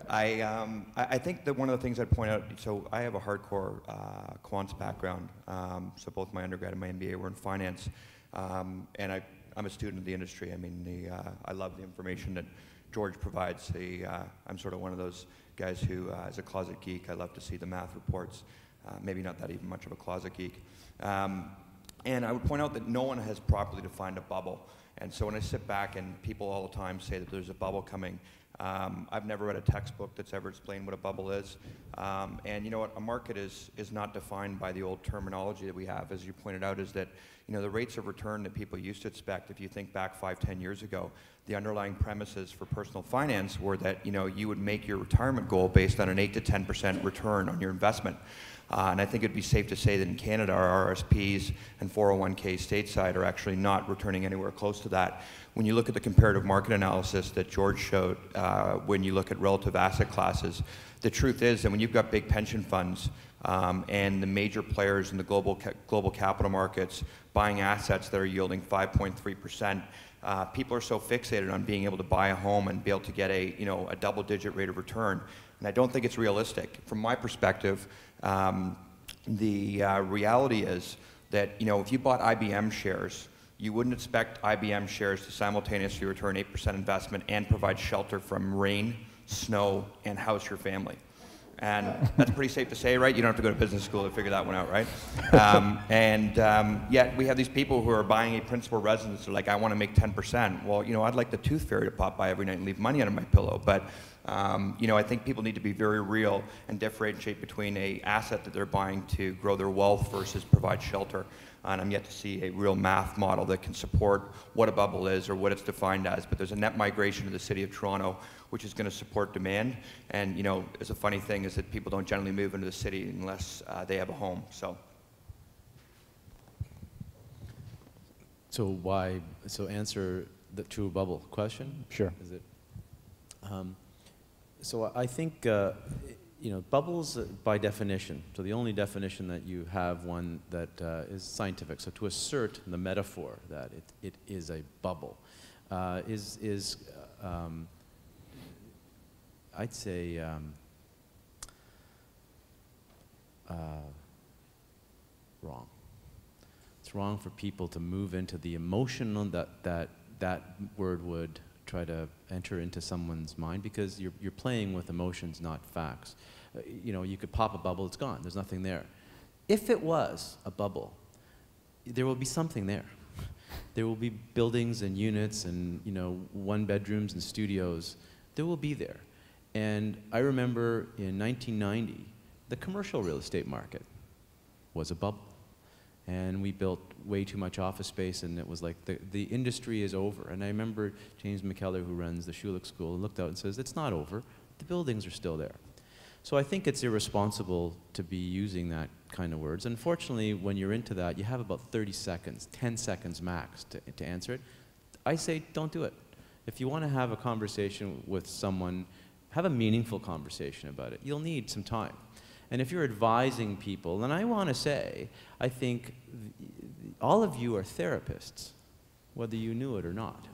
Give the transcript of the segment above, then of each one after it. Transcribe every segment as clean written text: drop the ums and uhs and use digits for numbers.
I think that one of the things I'd point out, so I have a hardcore quants background, so both my undergrad and my MBA were in finance, and I'm a student of the industry. I mean, I love the information that George provides. I'm sort of one of those guys who, as a closet geek, I love to see the math reports, maybe not that even much of a closet geek. And I would point out that no one has properly defined a bubble. And so when I sit back and people all the time say that there's a bubble coming, I've never read a textbook that's ever explained what a bubble is. And you know what, a market is not defined by the old terminology that we have. As you pointed out, is that the rates of return that people used to expect, if you think back 5, 10 years ago, the underlying premises for personal finance were that you would make your retirement goal based on an 8 to 10% return on your investment. And I think it'd be safe to say that in Canada, our RSPs and 401k stateside are actually not returning anywhere close to that. When you look at the comparative market analysis that George showed, when you look at relative asset classes, the truth is that when you've got big pension funds and the major players in the global capital markets buying assets that are yielding 5.3%, people are so fixated on being able to buy a home and be able to get a double-digit rate of return. And I don't think it's realistic. From my perspective, the reality is that if you bought IBM shares, you wouldn't expect IBM shares to simultaneously return 8% investment and provide shelter from rain, snow, and house your family. And that's pretty safe to say, right? You don't have to go to business school to figure that one out, right? Yet we have these people who are buying a principal residence. They're like, I want to make 10%. Well, I'd like the tooth fairy to pop by every night and leave money under my pillow. But I think people need to be very real and differentiate between an asset that they're buying to grow their wealth versus provide shelter. And I'm yet to see a real math model that can support what a bubble is or what it's defined as. But there's a net migration to the city of Toronto, which is going to support demand. And it's a funny thing is that people don't generally move into the city unless they have a home. So why? So answer the true bubble question. Sure. Is it? So I think bubbles by definition. So the only definition that you have one that is scientific. So to assert the metaphor that it is a bubble is I'd say wrong. It's wrong for people to move into the emotion that word would try to enter into someone's mind, because you're playing with emotions, not facts. You could pop a bubble, it's gone, there's nothing there. If it was a bubble, there will be something there. There will be buildings and units and one-bedrooms and studios. There will be there. And I remember in 1990, the commercial real estate market was a bubble. And we built way too much office space, and it was like the industry is over. And I remember James McKellar, who runs the Schulich School, looked out and says, it's not over. The buildings are still there. So I think it's irresponsible to be using that kind of words. Unfortunately, when you're into that, you have about 30 seconds, 10 seconds max to answer it. I say don't do it. If you want to have a conversation with someone, have a meaningful conversation about it. You'll need some time. And if you're advising people, and I want to say, I think all of you are therapists, whether you knew it or not.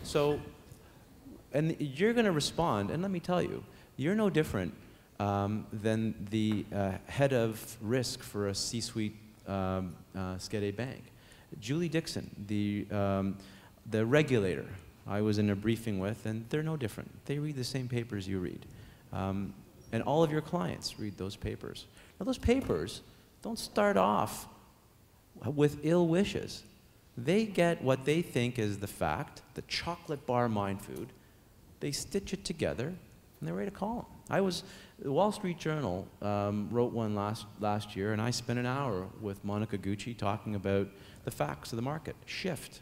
So, and you're going to respond, and let me tell you, you're no different than the head of risk for a C-suite Skade Bank. Julie Dixon, the regulator I was in a briefing with, and they're no different. They read the same papers you read. And all of your clients read those papers. Now, those papers don't start off with ill wishes. They get what they think is the fact, the chocolate bar mind food. They stitch it together, and they're ready to call them. The Wall Street Journal wrote one last year, and I spent an hour with Monica Gucci talking about the facts of the market. Shift.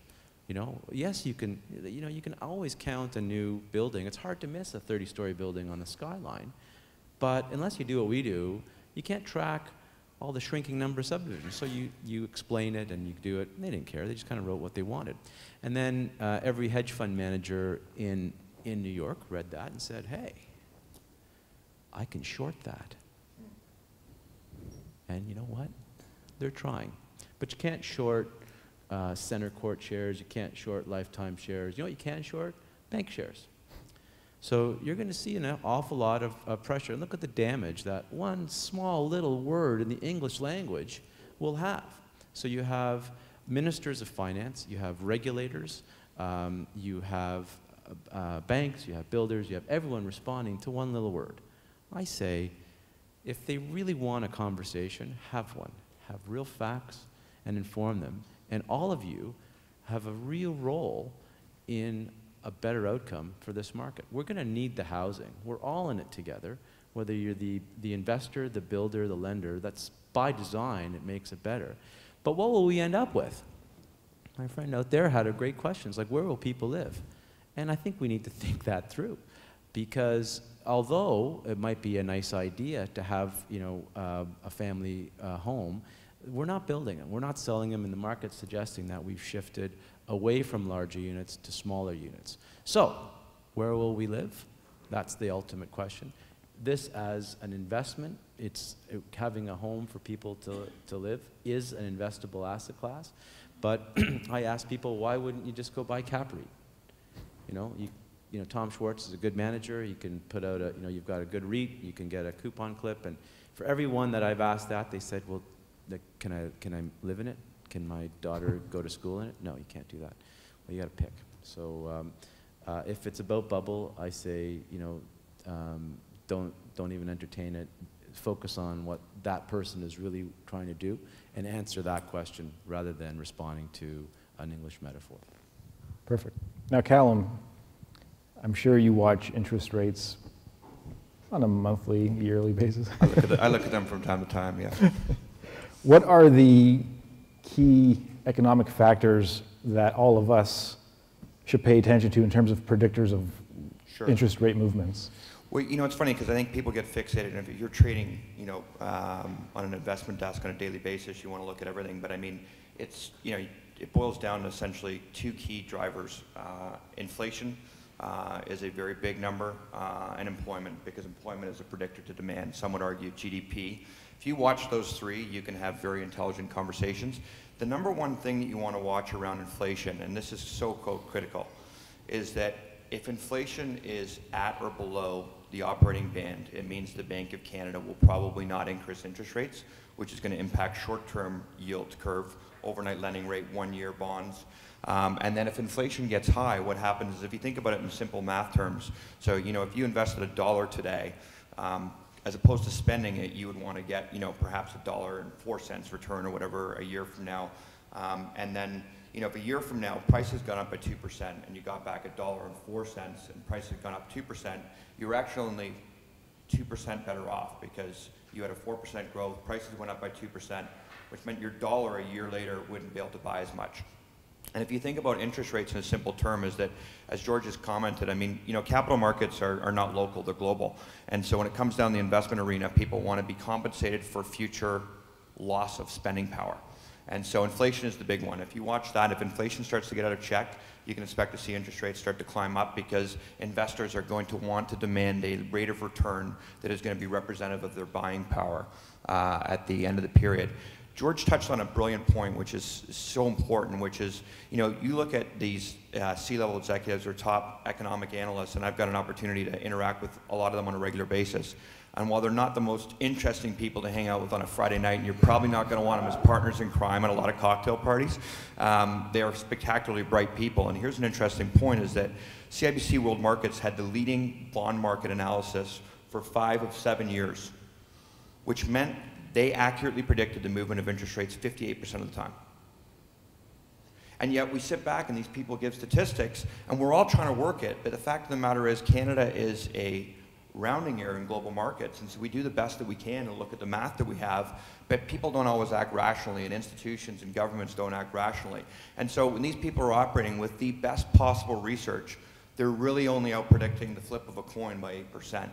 Yes, you can always count a new building. It's hard to miss a 30-story building on the skyline. But unless you do what we do, you can't track all the shrinking number of subdivisions. So you explain it and you do it. And they didn't care. They just kind of wrote what they wanted. And then every hedge fund manager in New York read that and said, hey, I can short that. And you know what? They're trying. But you can't short center court shares. You can't short lifetime shares. You know what you can short? Bank shares. So you're going to see an awful lot of pressure. And look at the damage that one small little word in the English language will have. So you have ministers of finance, you have regulators, you have banks, you have builders, you have everyone responding to one little word. I say, if they really want a conversation, have one. Have real facts and inform them. And all of you have a real role in a better outcome for this market. We're going to need the housing. We're all in it together. Whether you're the investor, the builder, the lender, that's by design, it makes it better. But what will we end up with? My friend out there had a great question. It's like, where will people live? And I think we need to think that through. Because although it might be a nice idea to have, you know, a family home, we're not building them. We're not selling them, and the market's suggesting that we've shifted away from larger units to smaller units. So, where will we live? That's the ultimate question. This as an investment, having a home for people to live is an investable asset class. But I ask people, why wouldn't you just go buy CapREIT? You know, Tom Schwartz is a good manager. He can put out a, you know, you've got a good REIT, you can get a coupon clip. And for everyone that I've asked that, they said, well, can I live in it? Can my daughter go to school in it? No, you can't do that. Well, you got to pick. So if it's about bubble, I say, you know, don't even entertain it. Focus on what that person is really trying to do and answer that question rather than responding to an English metaphor. Perfect. Now, Calum, I'm sure you watch interest rates on a monthly, yearly basis. I look at them from time to time, yeah. What are the key economic factors that all of us should pay attention to in terms of predictors of interest rate movements? Well, you know, it's funny because I think people get fixated. If you're trading, you know, on an investment desk on a daily basis, you want to look at everything. But I mean, it's, you know, it boils down to essentially two key drivers. Inflation is a very big number, and employment, because employment is a predictor to demand. Some would argue GDP. If you watch those three, you can have very intelligent conversations. The number one thing that you want to watch around inflation, and this is so critical, is that if inflation is at or below the operating band, it means the Bank of Canada will probably not increase interest rates, which is going to impact short-term yield curve, overnight lending rate, one-year bonds. And then if inflation gets high, what happens is, if you think about it in simple math terms, so, you know, if you invested $1 today, as opposed to spending it, you would want to get, you know, perhaps $1.04 return or whatever a year from now. And then, you know, if a year from now prices gone up by 2% and you got back $1.04 and prices gone up 2%, you're actually only 2% better off because you had a 4% growth, prices went up by 2%, which meant your dollar a year later wouldn't be able to buy as much. And if you think about interest rates in a simple term, is that, as George has commented, I mean, you know, capital markets are not local, they're global. And so when it comes down the investment arena, people want to be compensated for future loss of spending power. And so inflation is the big one. If you watch that, if inflation starts to get out of check, you can expect to see interest rates start to climb up because investors are going to want to demand a rate of return that is going to be representative of their buying power at the end of the period. George touched on a brilliant point, which is so important, which is, you know, you look at these C-level executives or top economic analysts, and I've got an opportunity to interact with a lot of them on a regular basis. And while they're not the most interesting people to hang out with on a Friday night, and you're probably not going to want them as partners in crime at a lot of cocktail parties, they are spectacularly bright people. And here's an interesting point, is that CIBC World Markets had the leading bond market analysis for 5 of 7 years, which meant they accurately predicted the movement of interest rates 58% of the time. And yet we sit back and these people give statistics and we're all trying to work it, but the fact of the matter is Canada is a rounding error in global markets, and so we do the best that we can and look at the math that we have, but people don't always act rationally, and institutions and governments don't act rationally. And so when these people are operating with the best possible research, they're really only out predicting the flip of a coin by 8%.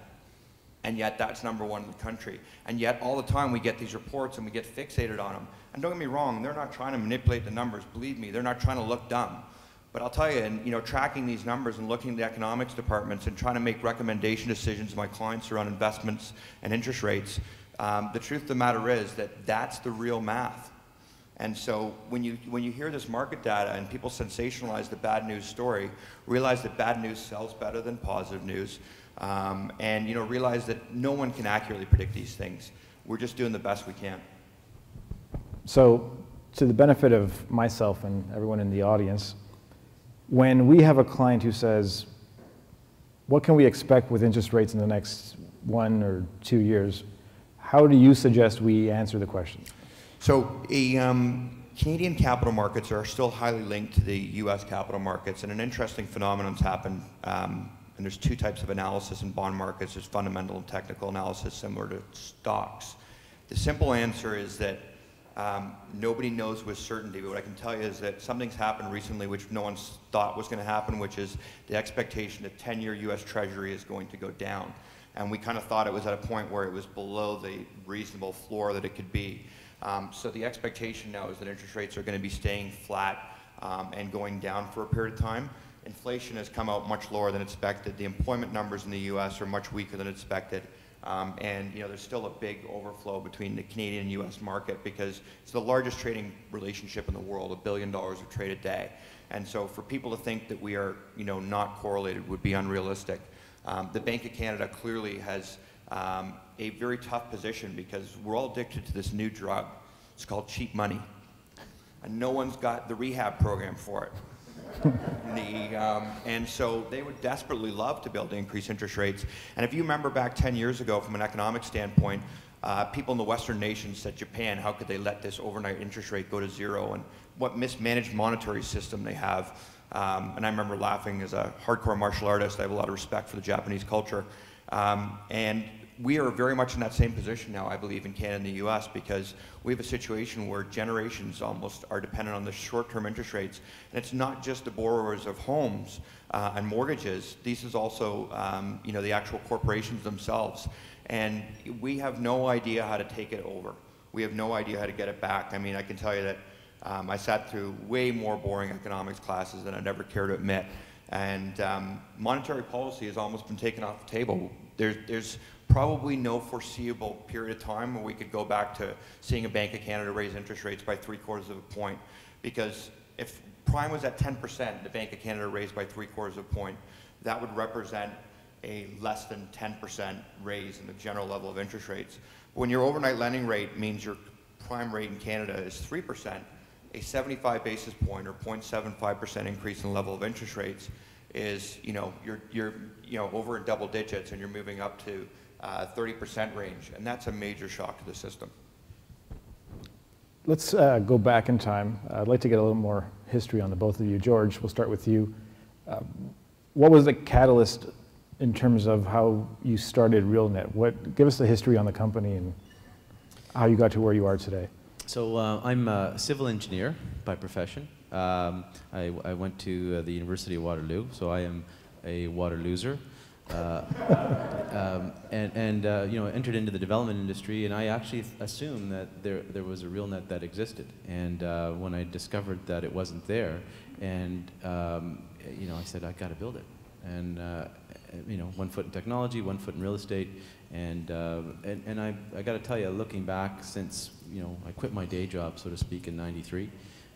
And yet that's number one in the country. And yet all the time we get these reports and we get fixated on them. And don't get me wrong, they're not trying to manipulate the numbers, believe me, they're not trying to look dumb. But I'll tell you, and you know, tracking these numbers and looking at the economics departments and trying to make recommendation decisions to my clients around investments and interest rates, the truth of the matter is that that's the real math. And so when you hear this market data and people sensationalize the bad news story, realize that bad news sells better than positive news, and realize that no one can accurately predict these things. We're just doing the best we can. So, to the benefit of myself and everyone in the audience, when we have a client who says, what can we expect with interest rates in the next 1 or 2 years, how do you suggest we answer the question? So Canadian capital markets are still highly linked to the US capital markets, and an interesting phenomenon's happened, and there's 2 types of analysis in bond markets. There's fundamental and technical analysis similar to stocks. The simple answer is that nobody knows with certainty, but what I can tell you is that something's happened recently which no one thought was going to happen, which is the expectation that 10-year US Treasury is going to go down. And we kind of thought it was at a point where it was below the reasonable floor that it could be. So the expectation now is that interest rates are going to be staying flat and going down for a period of time. Inflation has come out much lower than expected. The employment numbers in the US are much weaker than expected. And there's still a big overflow between the Canadian and US market because it's the largest trading relationship in the world, $1 billion of trade a day. And so for people to think that we are not correlated would be unrealistic. The Bank of Canada clearly has a very tough position because we're all addicted to this new drug. It's called cheap money. And no one's got the rehab program for it. And so they would desperately love to be able to increase interest rates. And if you remember back 10 years ago from an economic standpoint, people in the Western nations said, Japan, how could they let this overnight interest rate go to 0? And what mismanaged monetary system they have. And I remember laughing as a hardcore martial artist. I have a lot of respect for the Japanese culture. And we are very much in that same position now, I believe, in Canada and the US, because we have a situation where generations almost are dependent on the short-term interest rates. And it's not just the borrowers of homes and mortgages. These is also the actual corporations themselves. And we have no idea how to take it over. We have no idea how to get it back. I mean, I can tell you that I sat through way more boring economics classes than I'd ever care to admit. And monetary policy has almost been taken off the table. There's probably no foreseeable period of time where we could go back to seeing a Bank of Canada raise interest rates by 3/4 of a point. Because if prime was at 10%, the Bank of Canada raised by 3/4 of a point, that would represent a less than 10% raise in the general level of interest rates. When your overnight lending rate means your prime rate in Canada is 3%, a 75 basis point or 0.75% increase in the level of interest rates is, you're over in double digits and you're moving up to 30% range, and that's a major shock to the system. Let's go back in time. I'd like to get a little more history on the both of you. George, we'll start with you. What was the catalyst in terms of how you started RealNet? Give us the history on the company and how you got to where you are today. So I'm a civil engineer by profession. I went to the University of Waterloo, so I am a Waterlooser. Entered into the development industry, and I actually assumed that there was a RealNet that existed. And when I discovered that it wasn't there, and I said, I got to build it. And 1 foot in technology, 1 foot in real estate, and I got to tell you, looking back, since I quit my day job, so to speak, in '93,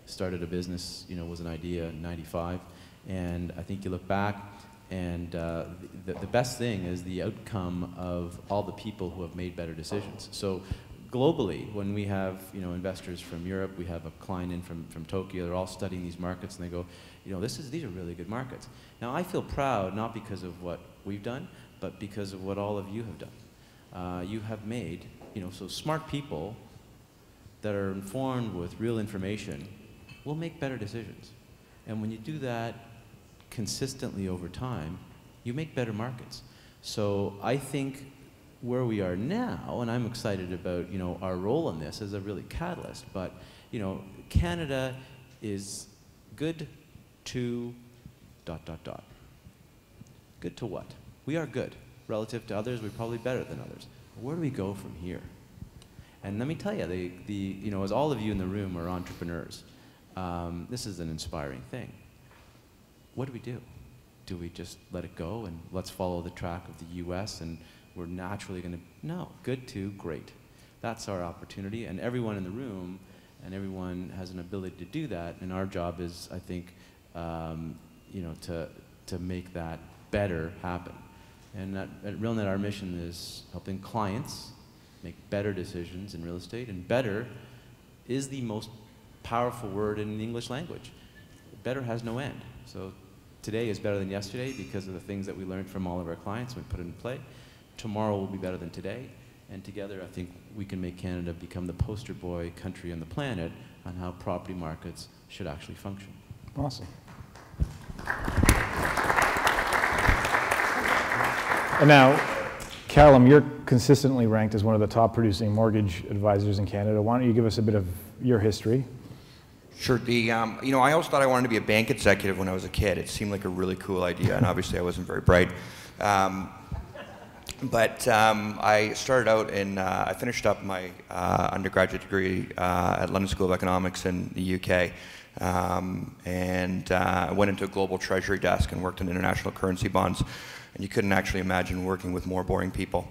started a business, was an idea in '95, and I think you look back. And the best thing is the outcome of all the people who have made better decisions. So globally, when we have investors from Europe, we have a client in from Tokyo, they're all studying these markets, and they go, these are really good markets. Now I feel proud, not because of what we've done, but because of what all of you have done. You have made, so smart people that are informed with real information will make better decisions. And when you do that consistently over time, you make better markets. So I think where we are now, and I'm excited about our role in this as a really catalyst, but Canada is good to ... Good to what? We are good. Relative to others, we're probably better than others. Where do we go from here? And let me tell you, as all of you in the room are entrepreneurs, this is an inspiring thing. What do we do? Do we just let it go and let's follow the track of the US and we're naturally going to... No, good to great. That's our opportunity, and everyone in the room and everyone has an ability to do that. And our job is, I think, you know, to make that better happen. And at RealNet, our mission is helping clients make better decisions in real estate, and better is the most powerful word in the English language. Better has no end. So today is better than yesterday because of the things that we learned from all of our clients and we put it in play. Tomorrow will be better than today, and together I think we can make Canada become the poster boy country on the planet on how property markets should actually function. Awesome. And now, Calum, you're consistently ranked as one of the top producing mortgage advisors in Canada. Why don't you give us a bit of your history? Sure. You know, I always thought I wanted to be a bank executive when I was a kid. It seemed like a really cool idea, and obviously I wasn't very bright. But I started out in, I finished up my undergraduate degree at London School of Economics in the UK, and I went into a global treasury desk and worked in international currency bonds, and you couldn't actually imagine working with more boring people.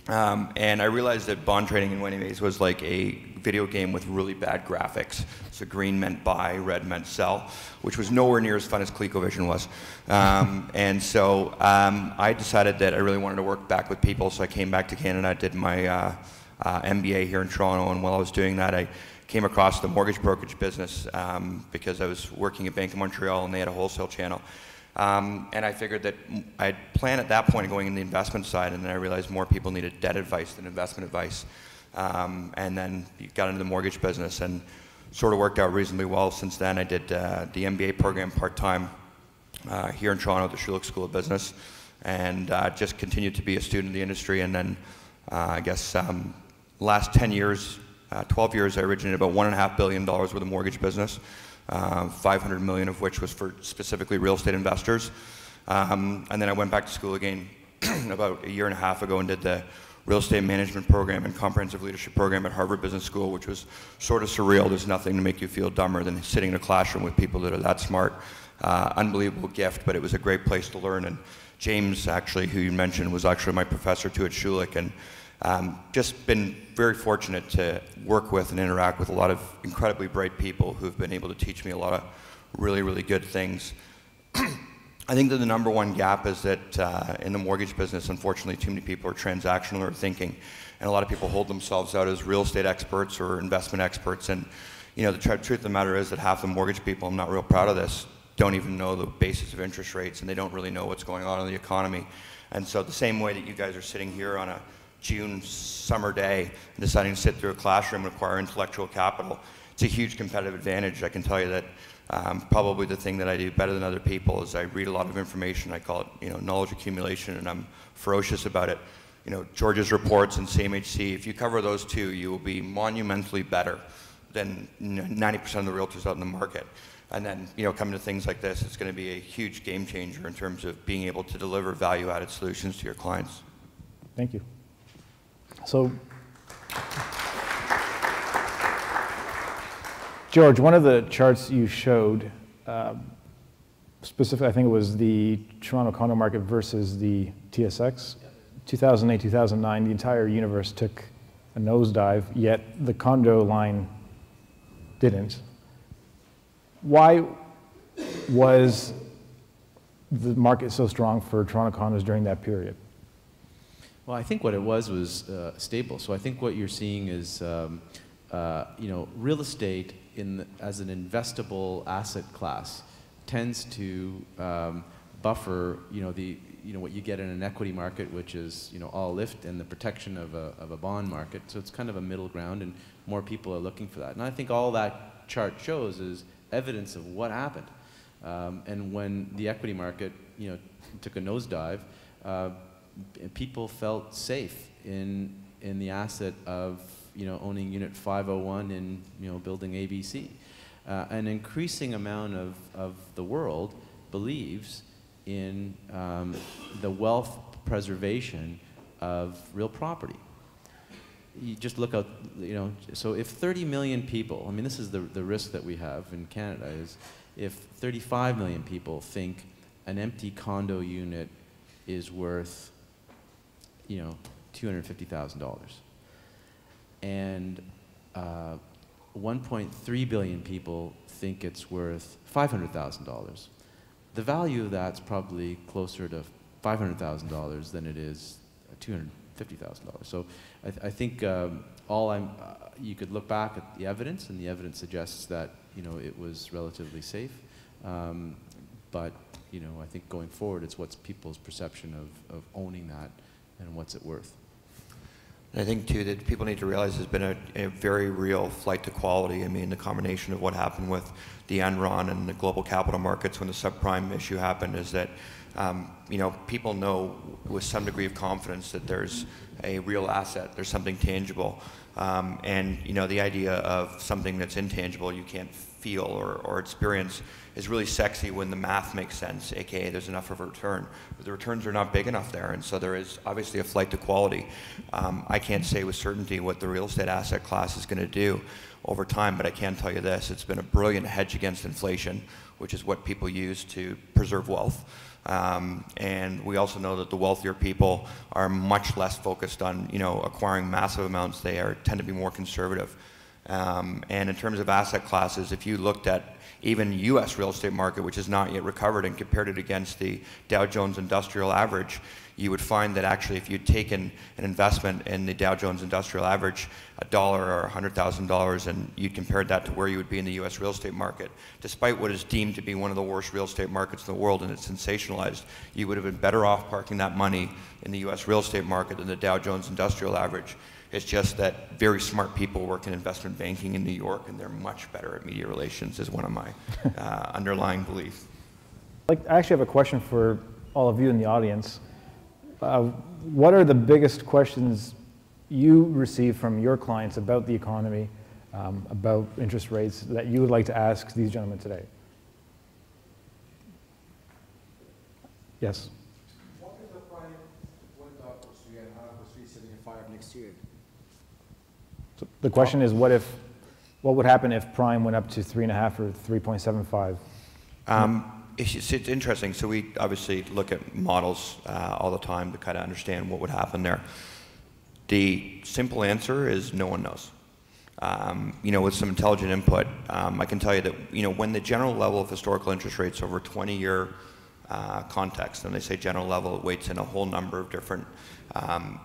And I realized that bond trading in many ways was like a video game with really bad graphics. So green meant buy, red meant sell, which was nowhere near as fun as ColecoVision was. And so I decided that I really wanted to work back with people, so I came back to Canada. I did my MBA here in Toronto, and while I was doing that, I came across the mortgage brokerage business because I was working at Bank of Montreal, and they had a wholesale channel. And I figured that I'd planned at that point going in the investment side, and then I realized more people needed debt advice than investment advice. And then got into the mortgage business and sort of worked out reasonably well since then. I did the MBA program part-time here in Toronto at the Schulich School of Business, and just continued to be a student of the industry. And then I guess last 10 years, 12 years, I originated about $1.5 billion worth of mortgage business. 500 million of which was for specifically real estate investors. And then I went back to school again about a year and a half ago and did the real estate management program and comprehensive leadership program at Harvard Business School, which was sort of surreal. There's nothing to make you feel dumber than sitting in a classroom with people that are that smart. Unbelievable gift, but it was a great place to learn. And James, actually, who you mentioned, was actually my professor too at Schulich, and just been very fortunate to work with and interact with a lot of incredibly bright people who've been able to teach me a lot of really, really good things. I think that the number one gap is that in the mortgage business, unfortunately, too many people are transactional or thinking, and a lot of people hold themselves out as real estate experts or investment experts. And you know, the truth of the matter is that half the mortgage people, I'm not real proud of this, don't even know the basis of interest rates, and they don't really know what's going on in the economy. And so the same way that you guys are sitting here on a June summer day and deciding to sit through a classroom and acquire intellectual capital, it's a huge competitive advantage. I can tell you that probably the thing that I do better than other people is I read a lot of information. I call it, you know, knowledge accumulation, and I'm ferocious about it. You know, George's reports and CMHC, if you cover those two, you will be monumentally better than 90% of the realtors out in the market. And then, you know, coming to things like this, it's going to be a huge game changer in terms of being able to deliver value-added solutions to your clients. Thank you. So, George, one of the charts you showed, specifically, I think it was the Toronto condo market versus the TSX. 2008, 2009, the entire universe took a nosedive, yet the condo line didn't. Why was the market so strong for Toronto condos during that period? Well, I think what it was stable. So I think what you're seeing is, you know, real estate as an investable asset class tends to buffer, you know, what you get in an equity market, which is, you know, all lift and the protection of a bond market. So it's kind of a middle ground, and more people are looking for that. And I think all that chart shows is evidence of what happened. And when the equity market, you know, took a nosedive, people felt safe in the asset of, you know, owning Unit 501 in, you know, building ABC. An increasing amount of the world believes in the wealth preservation of real property. You just look out, you know, so if 30 million people, I mean, this is the risk that we have in Canada, is if 35 million people think an empty condo unit is worth, you know, $250,000. And 1.3 billion people think it's worth $500,000. The value of that's probably closer to $500,000 than it is $250,000. So I think you could look back at the evidence, and the evidence suggests that it was relatively safe. But I think going forward, it's what's people's perception of owning that and what's it worth. I think, too, that people need to realize there's been a very real flight to quality. I mean, the combination of what happened with the Enron and the global capital markets when the subprime issue happened is that, people know with some degree of confidence that there's a real asset, there's something tangible. And, the idea of something that's intangible you can't feel or experience is really sexy when the math makes sense, aka there's enough of a return. But the returns are not big enough there, and so there is obviously a flight to quality. I can't say with certainty what the real estate asset class is going to do over time, but I can tell you this: it's been a brilliant hedge against inflation, which is what people use to preserve wealth. And we also know that the wealthier people are much less focused on acquiring massive amounts. They tend to be more conservative. And in terms of asset classes, if you looked at even U.S. real estate market, which is not yet recovered, and compared it against the Dow Jones Industrial Average, you would find that actually if you'd taken an investment in the Dow Jones Industrial Average, $1 or $100,000, and you compared that to where you would be in the U.S. real estate market, despite what is deemed to be one of the worst real estate markets in the world, and it's sensationalized, you would have been better off parking that money in the U.S. real estate market than the Dow Jones Industrial Average. It's just that very smart people work in investment banking in New York, and they're much better at media relations, is one of my underlying beliefs. I actually have a question for all of you in the audience. What are the biggest questions you receive from your clients about the economy, about interest rates, that you would like to ask these gentlemen today? Yes? What if the prime went up to 3.5 or 3.75 next year? So the question is, what would happen if prime went up to 3.5 or 3.75? It's interesting. So we obviously look at models all the time to kind of understand what would happen there. The simple answer is no one knows. With some intelligent input, I can tell you that when the general level of historical interest rates over a 20-year context, and they say general level, it weights in a whole number of different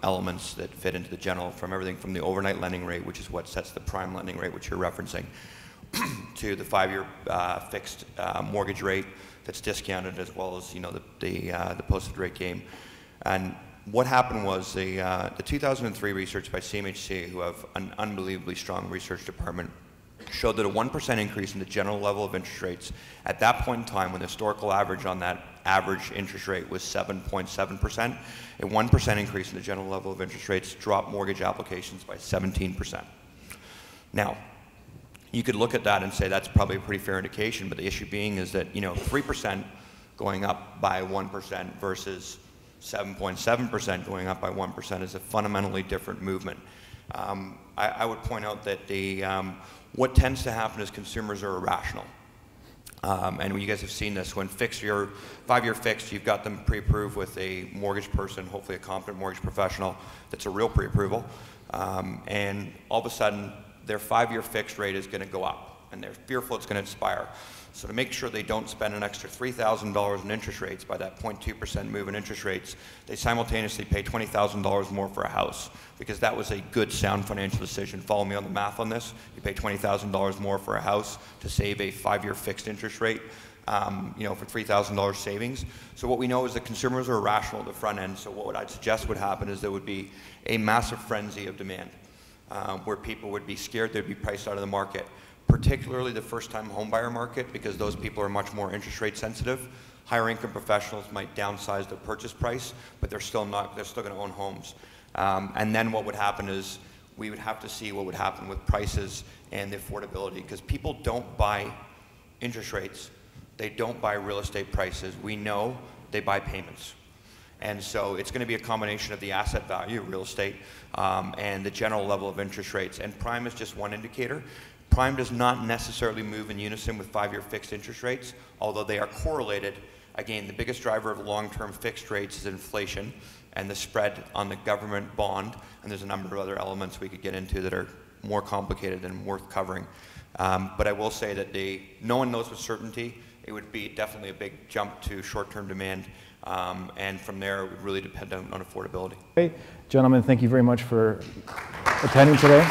elements that fit into the general, from everything from the overnight lending rate, which is what sets the prime lending rate, which you're referencing, to the 5-year fixed mortgage rate that's discounted, as well as the posted rate game. And what happened was the 2003 research by CMHC, who have an unbelievably strong research department, showed that a 1% increase in the general level of interest rates at that point in time, when the historical average on that average interest rate was 7.7%, a 1% increase in the general level of interest rates dropped mortgage applications by 17%. Now, you could look at that and say that's probably a pretty fair indication, but the issue being is that 3% going up by 1% versus 7.7% going up by 1% is a fundamentally different movement. I would point out that what tends to happen is consumers are irrational. And you guys have seen this. When 5-year fixed, you've got them pre-approved with a mortgage person, hopefully a competent mortgage professional that's a real pre-approval. And all of a sudden, their 5-year fixed rate is going to go up, and they're fearful it's going to expire. So to make sure they don't spend an extra $3,000 in interest rates by that 0.2% move in interest rates, they simultaneously pay $20,000 more for a house, because that was a good, sound financial decision. Follow me on the math on this. You pay $20,000 more for a house to save a 5-year fixed interest rate, for $3,000 savings. So what we know is that consumers are irrational at the front end. So what I'd suggest would happen is there would be a massive frenzy of demand, where people would be scared they'd be priced out of the market, particularly the first-time homebuyer market, because those people are much more interest rate sensitive. Higher income professionals might downsize their purchase price, but they're still going to own homes. And then what would happen is we would have to see what would happen with prices and the affordability, because people don't buy interest rates. They don't buy real estate prices. We know they buy payments. And so it's going to be a combination of the asset value of real estate and the general level of interest rates. And prime is just one indicator. Prime does not necessarily move in unison with 5-year fixed interest rates, although they are correlated. Again, the biggest driver of long-term fixed rates is inflation and the spread on the government bond, and there's a number of other elements we could get into that are more complicated and worth covering. But I will say that no one knows with certainty. It would be definitely a big jump to short-term demand, and from there it would really depend on affordability. Okay. Gentlemen, thank you very much for attending today.